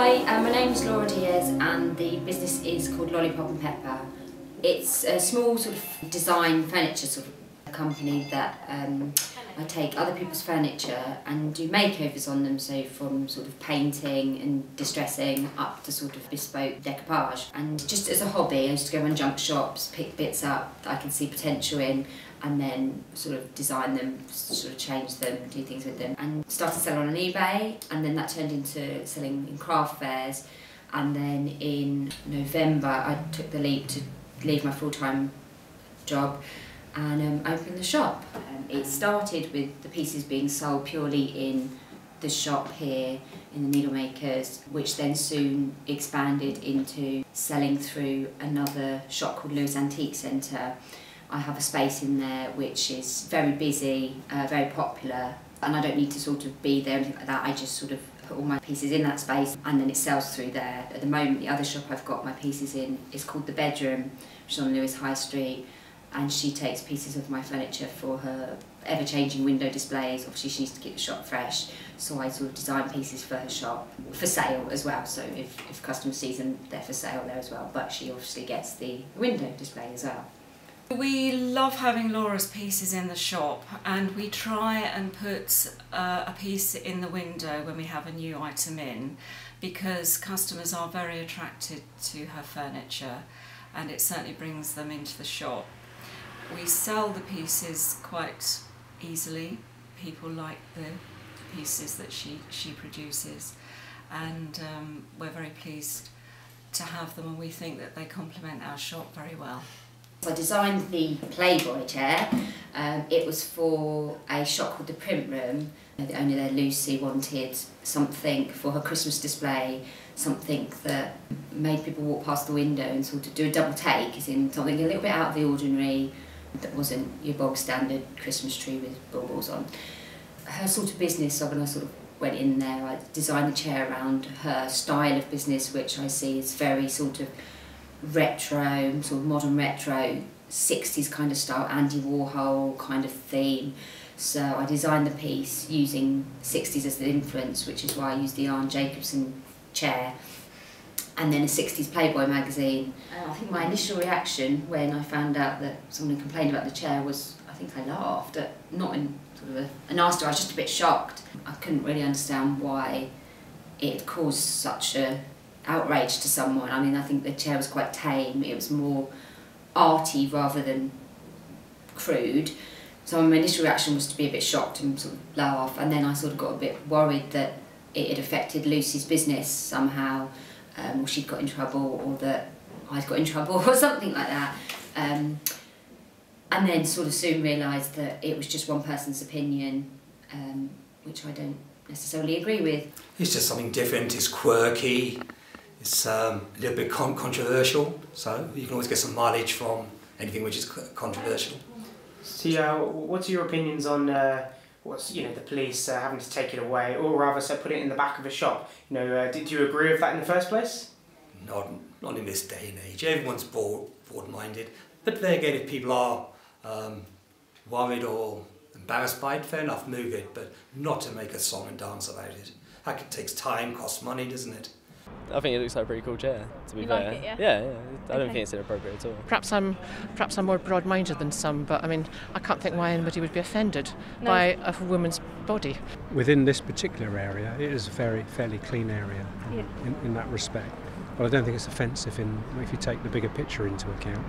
Hi, my name is Laura Diaz and the business is called Lollipop and Pepper. It's a small sort of design furniture sort of company that I take other people's furniture and do makeovers on them, so from sort of painting and distressing up to sort of bespoke decoupage. And just as a hobby, I used to go around junk shops, pick bits up that I can see potential in, and then sort of design them, sort of change them, do things with them. And started selling on eBay, and then that turned into selling in craft fairs. And then in November, I took the leap to leave my full-time job and opened the shop. It started with the pieces being sold purely in the shop here in the Needlemakers, which then soon expanded into selling through another shop called Lewis Antique Centre. I have a space in there which is very busy, very popular, and I don't need to sort of be there or anything like that. I just sort of put all my pieces in that space and then it sells through there. At the moment, the other shop I've got my pieces in is called The Bedroom, which is on Lewis High Street, and she takes pieces of my furniture for her ever-changing window displays. Obviously she needs to keep the shop fresh, so I sort of design pieces for her shop, for sale as well, so if customers see them, they're for sale there as well, but she obviously gets the window display as well. We love having Laura's pieces in the shop, and we try and put a piece in the window when we have a new item in, because customers are very attracted to her furniture and it certainly brings them into the shop. We sell the pieces quite easily. People like the pieces that she produces, and we're very pleased to have them, and we think that they complement our shop very well. I designed the Playboy chair. It was for a shop called the Print Room. The owner there, Lucy, wanted something for her Christmas display, something that made people walk past the window and sort of do a double take, as in something a little bit out of the ordinary, that wasn't your bog standard Christmas tree with baubles on. Her sort of business, so when I sort of went in there, I designed the chair around her style of business, which I see is very sort of retro, sort of modern retro, 60s kind of style, Andy Warhol kind of theme. So I designed the piece using 60s as the influence, which is why I used the Arne Jacobson chair, and then a 60s Playboy magazine. I think my initial reaction when I found out that someone had complained about the chair was, I think I laughed, not in sort of a nasty way, I was just a bit shocked. I couldn't really understand why it had caused such a outrage to someone. I mean, I think the chair was quite tame, it was more arty rather than crude. So my initial reaction was to be a bit shocked and sort of laugh, and then I sort of got a bit worried that it had affected Lucy's business somehow, or she'd got in trouble, or that I'd got in trouble or something like that. And then sort of soon realised that it was just one person's opinion, which I don't necessarily agree with. It's just something different, it's quirky, it's a little bit controversial, so you can always get some mileage from anything which is controversial. So what's your opinions on the police having to take it away, or rather so put it in the back of a shop? Did you agree with that in the first place? Not in this day and age. Everyone's broad-minded, but then again, if people are worried or embarrassed by it, fair enough, move it, but not to make a song and dance about it. That takes time, costs money, doesn't it? I think it looks like a pretty cool chair, to be fair. Like it, yeah? Yeah. I don't think it's inappropriate at all. Perhaps I'm more broad-minded than some, but I mean, I can't think why anybody would be offended by a woman's body. Within this particular area, it is a fairly clean area in that respect. But I don't think it's offensive if you take the bigger picture into account,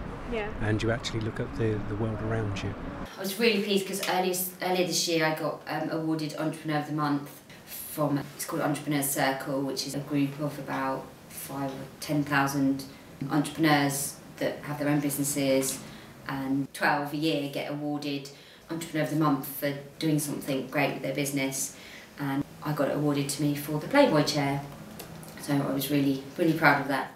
and you actually look at the world around you. I was really pleased because earlier this year I got awarded Entrepreneur of the Month from, it's called Entrepreneurs Circle, which is a group of about 5,000 or 10,000 entrepreneurs that have their own businesses, and 12 a year get awarded Entrepreneur of the Month for doing something great with their business, and I got it awarded to me for the Playboy chair, so I was really proud of that.